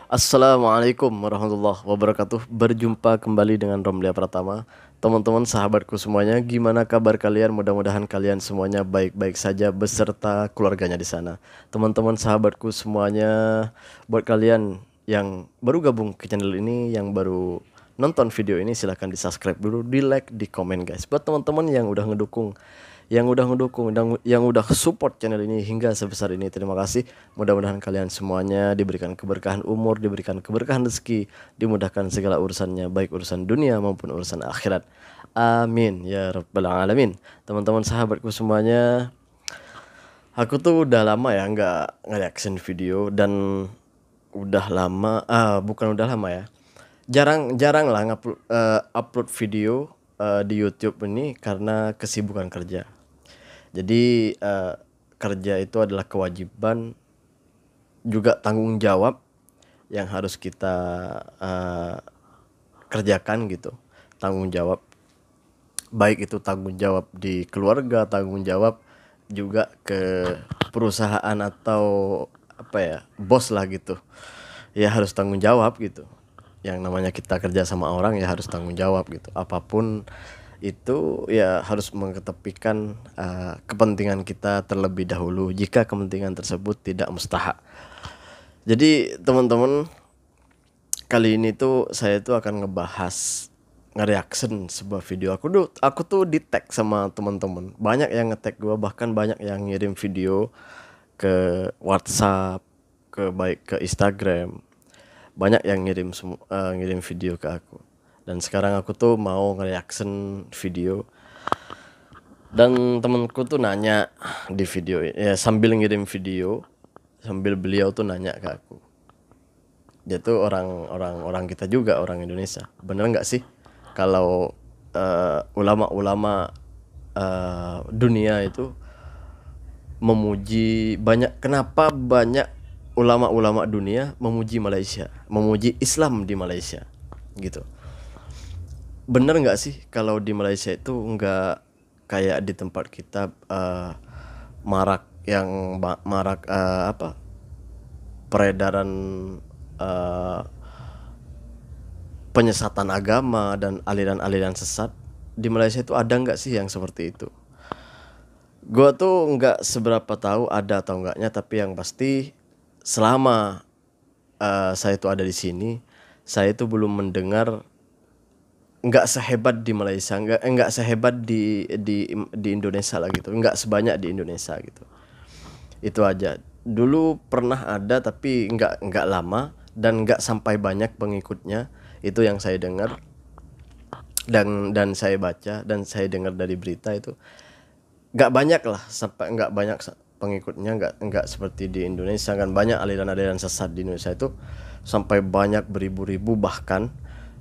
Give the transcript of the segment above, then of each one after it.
Assalamualaikum warahmatullahi wabarakatuh. Berjumpa kembali dengan Romlia Pratama. Teman-teman sahabatku semuanya, gimana kabar kalian? Mudah-mudahan kalian semuanya baik-baik saja beserta keluarganya di sana. Teman-teman sahabatku semuanya, buat kalian yang baru gabung ke channel ini, yang baru nonton video ini, silahkan di subscribe dulu, di like, di komen guys. Buat teman-teman yang udah ngedukung, yang udah support channel ini hingga sebesar ini, terima kasih. Mudah-mudahan kalian semuanya diberikan keberkahan umur, diberikan keberkahan rezeki, dimudahkan segala urusannya, baik urusan dunia maupun urusan akhirat. Amin ya rabbal alamin. Teman-teman sahabatku semuanya, aku tuh udah lama ya nggak nge-reaction video, dan udah lama, bukan udah lama ya, jarang lah upload video di YouTube ini karena kesibukan kerja. Jadi kerja itu adalah kewajiban juga tanggung jawab yang harus kita kerjakan gitu. Tanggung jawab, baik itu tanggung jawab di keluarga, tanggung jawab juga ke perusahaan atau apa ya, bos lah gitu. Ya harus tanggung jawab gitu. Yang namanya kita kerja sama orang ya harus tanggung jawab gitu. Apapun itu ya harus mengetepikan kepentingan kita terlebih dahulu jika kepentingan tersebut tidak mustahak. Jadi teman-teman, kali ini tuh saya tuh akan ngebahas nge-reaction sebuah video. Aku tuh di tag sama teman-teman, banyak yang nge-tag gue, bahkan banyak yang ngirim video ke WhatsApp, baik ke Instagram, banyak yang ngirim video ke aku. Dan sekarang aku tuh mau nge-reaction video, dan temenku tuh nanya di video ya, sambil ngirim video, sambil beliau tuh nanya ke aku. Dia tuh orang kita juga, orang Indonesia. Bener nggak sih kalau ulama-ulama dunia itu memuji kenapa banyak ulama-ulama dunia memuji Malaysia, memuji Islam di Malaysia gitu. Bener nggak sih kalau di Malaysia itu nggak kayak di tempat kita marak peredaran penyesatan agama dan aliran-aliran sesat? Di Malaysia itu ada nggak sih yang seperti itu? Gua tuh nggak seberapa tahu ada atau enggaknya, tapi yang pasti selama saya itu ada di sini, saya itu belum mendengar nggak sehebat di Malaysia, nggak sehebat di Indonesia lah gitu, nggak sebanyak di Indonesia gitu. Itu aja. Dulu pernah ada tapi nggak lama dan nggak sampai banyak pengikutnya. Itu yang saya dengar dan saya baca dan saya dengar dari berita, itu nggak banyak lah, sampai nggak banyak pengikutnya, nggak seperti di Indonesia kan. Banyak aliran-aliran sesat di Indonesia itu sampai banyak beribu-ribu bahkan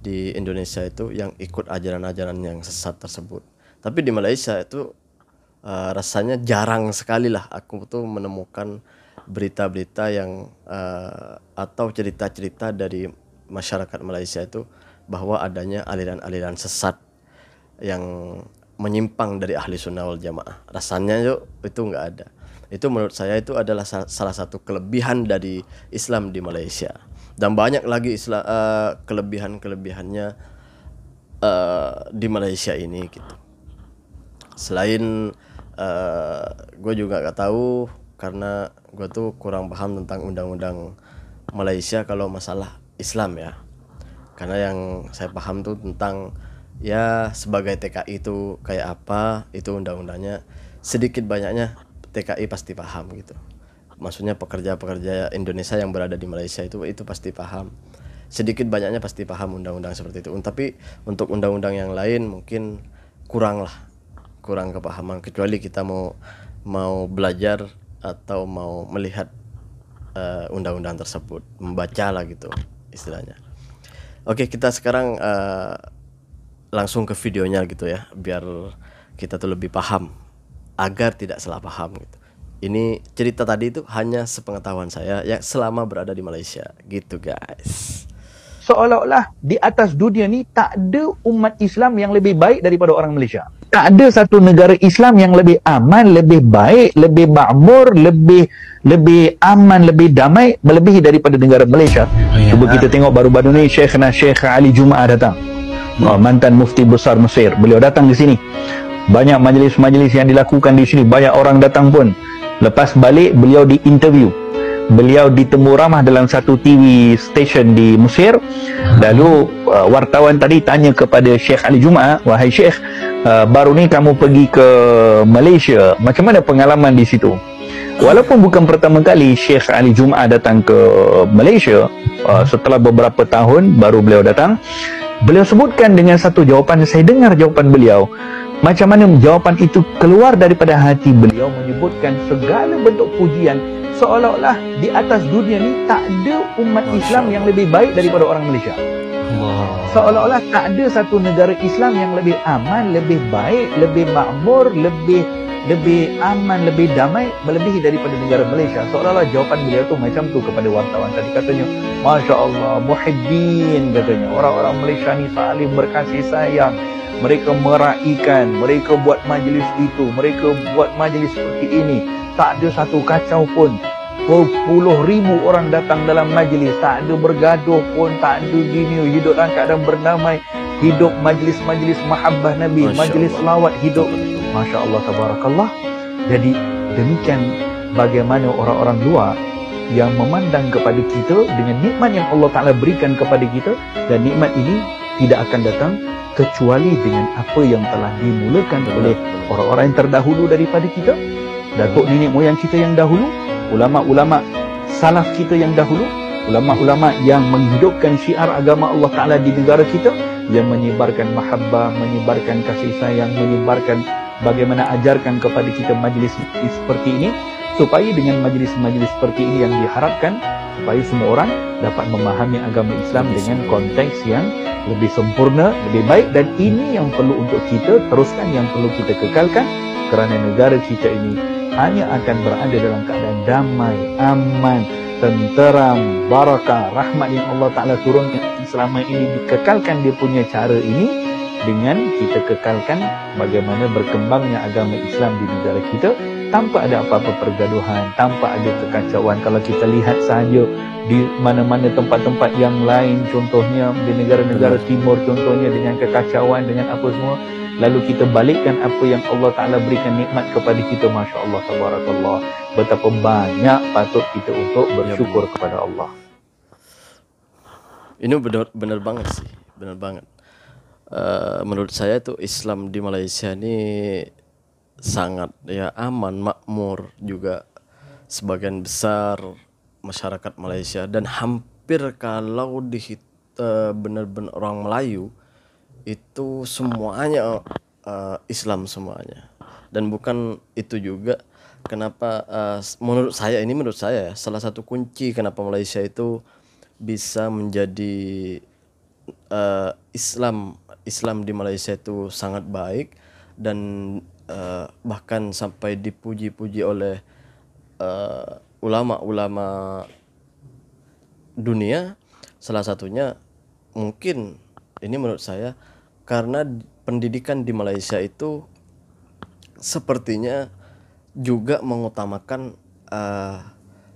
di Indonesia itu yang ikut ajaran-ajaran yang sesat tersebut. Tapi di Malaysia itu rasanya jarang sekali lah aku tuh menemukan berita-berita yang atau cerita-cerita dari masyarakat Malaysia itu bahwa adanya aliran-aliran sesat yang menyimpang dari ahli sunnah wal jamaah. Rasanya itu nggak ada. Itu menurut saya itu adalah salah satu kelebihan dari Islam di Malaysia. Dan banyak lagi kelebihan-kelebihannya di Malaysia ini gitu. Selain gue juga gak tahu, karena gue tuh kurang paham tentang undang-undang Malaysia kalau masalah Islam ya. Karena yang saya paham tuh tentang ya sebagai TKI itu kayak apa, itu undang-undangnya sedikit banyaknya TKI pasti paham gitu. Maksudnya pekerja-pekerja Indonesia yang berada di Malaysia itu pasti paham. Sedikit banyaknya pasti paham undang-undang seperti itu. Tapi untuk undang-undang yang lain mungkin kurang kepahaman, kecuali kita mau belajar atau mau melihat undang-undang tersebut, membaca lah gitu istilahnya. Oke, kita sekarang langsung ke videonya gitu ya, biar kita tuh lebih paham agar tidak salah paham gitu. Ini cerita tadi itu hanya sepengetahuan saya yang selama berada di Malaysia gitu guys. Seolah-olah di atas dunia ni tak ada umat Islam yang lebih baik daripada orang Malaysia. tak ada satu negara Islam yang lebih aman, lebih baik, lebih makmur, lebih aman, lebih damai melebihi daripada negara Malaysia. Cuba kita tengok baru-baru ni Syekh Ali Jumaah datang. Mantan mufti besar Mesir. Beliau datang di sini. Banyak majlis-majlis yang dilakukan di sini, banyak orang datang pun. Lepas balik beliau diinterview. Beliau ditemu ramah dalam satu TV station di Mesir. Lalu wartawan tadi tanya kepada Syekh Ali Jumaah, "Wahai Syekh, baru ni kamu pergi ke Malaysia, macam mana pengalaman di situ?" Walaupun bukan pertama kali Syekh Ali Jumaah datang ke Malaysia, setelah beberapa tahun baru beliau datang, beliau sebutkan dengan satu jawapan, saya dengar jawapan beliau, macam mana jawapan itu keluar daripada hati beliau, menyebutkan segala bentuk pujian, seolah-olah di atas dunia ni tak ada umat Islam yang lebih baik daripada orang Malaysia. Seolah-olah tak ada satu negara Islam yang lebih aman, lebih baik, lebih makmur, lebih aman, lebih damai melebihi daripada negara Malaysia. Seolah-olah jawapan beliau tu macam tu kepada wartawan tadi. Katanya, Masya Allah, muhibbin, katanya, orang-orang Malaysia ni saling berkasih sayang. Mereka meraihkan, mereka buat majlis itu, mereka buat majlis seperti ini. Tak ada satu kacau pun. Berpuluh ribu orang datang dalam majlis, tak ada bergaduh pun, tak ada gini, hidup dalam keadaan berdamai, hidup majlis-majlis mahabbah Nabi, majlis selawat hidup. Masya Allah, tabarakallah. Jadi demikian bagaimana orang-orang luar yang memandang kepada kita dengan nikmat yang Allah Ta'ala berikan kepada kita, dan nikmat ini tidak akan datang kecuali dengan apa yang telah dimulakan oleh orang-orang yang terdahulu daripada kita, datuk nenek moyang kita yang dahulu, ulama-ulama salaf kita yang dahulu, ulama-ulama yang menghidupkan syiar agama Allah Ta'ala di negara kita, yang menyebarkan mahabbah, menyebarkan kasih sayang, menyebarkan bagaimana ajarkan kepada kita majlis seperti ini, supaya dengan majlis-majlis seperti ini yang diharapkan supaya semua orang dapat memahami agama Islam dengan konteks yang lebih sempurna, lebih baik. Dan ini yang perlu untuk kita teruskan, yang perlu kita kekalkan, kerana negara kita ini hanya akan berada dalam keadaan damai, aman, tenteram, barakah, rahmat yang Allah Ta'ala turunkan selama ini, dikekalkan dia punya cara ini dengan kita kekalkan bagaimana berkembangnya agama Islam di negara kita tanpa ada apa-apa pergaduhan, tanpa ada kekacauan. Kalau kita lihat sahaja di mana-mana tempat-tempat yang lain, contohnya di negara-negara timur contohnya, dengan kekacauan, dengan apa semua, lalu kita balikkan apa yang Allah Ta'ala berikan nikmat kepada kita, Masya Allah, tabarakallah, betapa banyak patut kita untuk bersyukur kepada Allah. Ini benar banget sih, benar banget. Menurut saya tuh Islam di Malaysia ini sangat ya aman, makmur juga sebagian besar masyarakat Malaysia, dan hampir kalau benar-benar orang Melayu itu semuanya Islam semuanya. Dan bukan itu juga kenapa menurut saya ya, salah satu kunci kenapa Malaysia itu bisa menjadi Islam di Malaysia itu sangat baik, dan bahkan sampai dipuji-puji oleh ulama-ulama dunia. Salah satunya mungkin ini menurut saya karena pendidikan di Malaysia itu sepertinya juga mengutamakan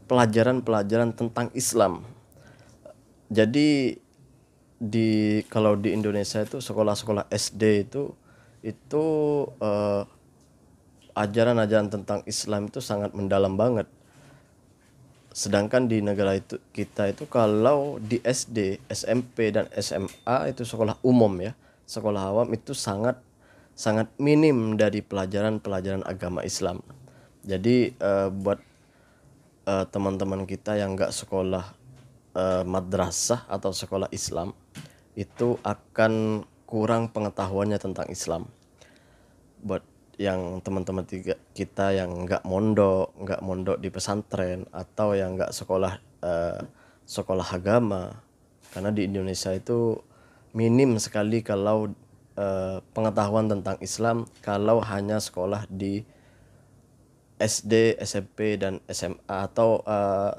pelajaran-pelajaran tentang Islam. Jadi kalau di Indonesia itu sekolah-sekolah SD itu ajaran-ajaran tentang Islam itu sangat mendalam banget. Sedangkan di negara itu kita itu kalau di SD, SMP dan SMA itu sekolah umum ya, sekolah awam itu sangat minim dari pelajaran-pelajaran agama Islam. Jadi buat teman-teman kita yang nggak sekolah madrasah atau sekolah Islam itu akan kurang pengetahuannya tentang Islam. Buat yang teman-teman kita yang nggak mondok di pesantren, atau yang nggak sekolah agama, karena di Indonesia itu minim sekali kalau pengetahuan tentang Islam kalau hanya sekolah di SD, SMP dan SMA atau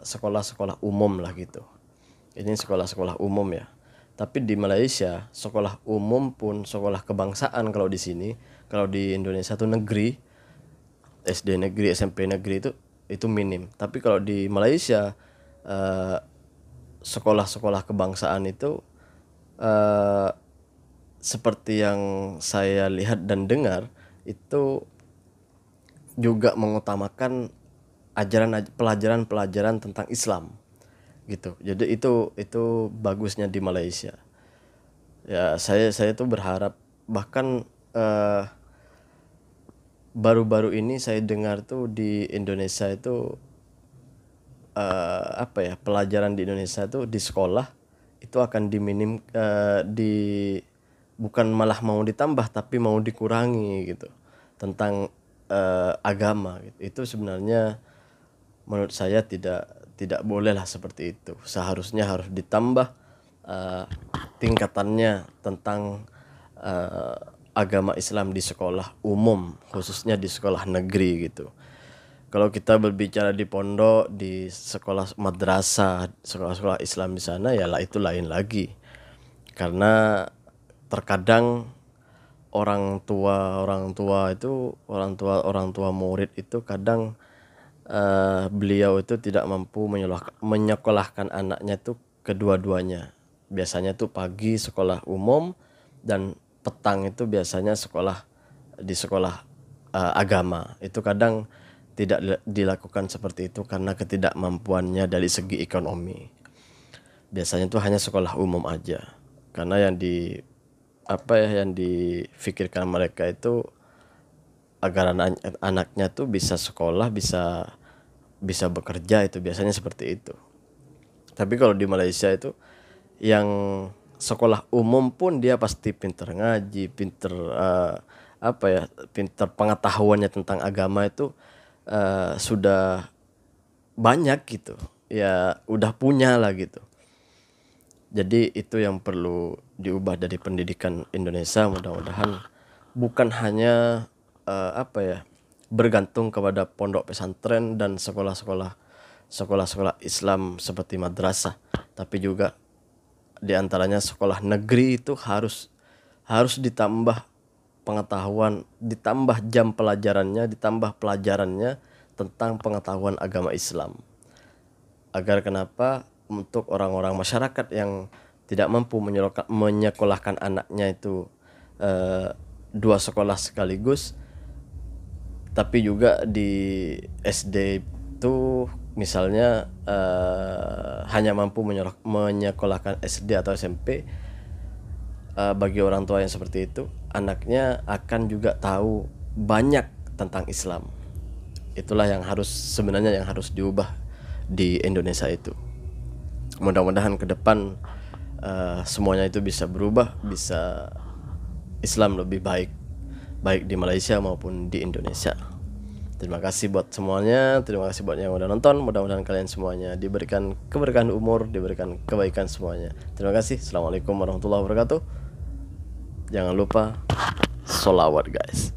sekolah-sekolah umum lah gitu. Ini sekolah-sekolah umum ya. Tapi di Malaysia sekolah umum pun sekolah kebangsaan, kalau di sini, kalau di Indonesia tuh negeri, SD negeri, SMP negeri itu minim. Tapi kalau di Malaysia eh, sekolah-sekolah kebangsaan itu eh, seperti yang saya lihat dan dengar itu juga mengutamakan pelajaran tentang Islam gitu. Jadi itu bagusnya di Malaysia. Ya saya tuh berharap, bahkan baru-baru ini saya dengar tuh di Indonesia itu pelajaran di Indonesia tuh di sekolah itu akan bukan malah mau ditambah tapi mau dikurangi gitu tentang agama gitu. Itu sebenarnya menurut saya tidak boleh lah seperti itu. Seharusnya harus ditambah tingkatannya tentang agama Islam di sekolah umum, khususnya di sekolah negeri gitu. Kalau kita berbicara di pondok, di sekolah madrasah, sekolah-sekolah Islam di sana, ya lah itu lain lagi. Karena terkadang orang tua murid itu kadang beliau itu tidak mampu menyekolahkan anaknya itu kedua-duanya. Biasanya tuh pagi sekolah umum dan petang itu biasanya di sekolah agama. Itu kadang tidak dilakukan seperti itu karena ketidakmampuannya dari segi ekonomi. Biasanya tuh hanya sekolah umum aja. Karena yang difikirkan mereka itu agar anaknya tuh bisa sekolah, bisa bekerja, itu biasanya seperti itu. Tapi kalau di Malaysia itu yang sekolah umum pun dia pasti pinter ngaji, pinter pengetahuannya tentang agama itu sudah banyak gitu. Ya udah punya lah gitu. Jadi itu yang perlu diubah dari pendidikan Indonesia. Mudah-mudahan bukan hanya bergantung kepada pondok pesantren dan sekolah-sekolah Islam seperti madrasah, tapi juga diantaranya sekolah negeri itu harus ditambah pengetahuan, ditambah jam pelajarannya, ditambah pelajarannya tentang pengetahuan agama Islam. Agar kenapa? Untuk orang-orang masyarakat yang tidak mampu menyekolahkan anaknya itu dua sekolah sekaligus, tapi juga di SD itu misalnya hanya mampu menyekolahkan SD atau SMP, bagi orang tua yang seperti itu, anaknya akan juga tahu banyak tentang Islam. Itulah yang sebenarnya harus diubah di Indonesia itu. Mudah-mudahan ke depan semuanya itu bisa berubah, bisa Islam lebih baik di Malaysia maupun di Indonesia. Terima kasih buat semuanya, terima kasih buat yang udah nonton. Mudah-mudahan kalian semuanya diberikan keberkahan umur, diberikan kebaikan semuanya. Terima kasih. Assalamualaikum warahmatullahi wabarakatuh. Jangan lupa sholawat guys.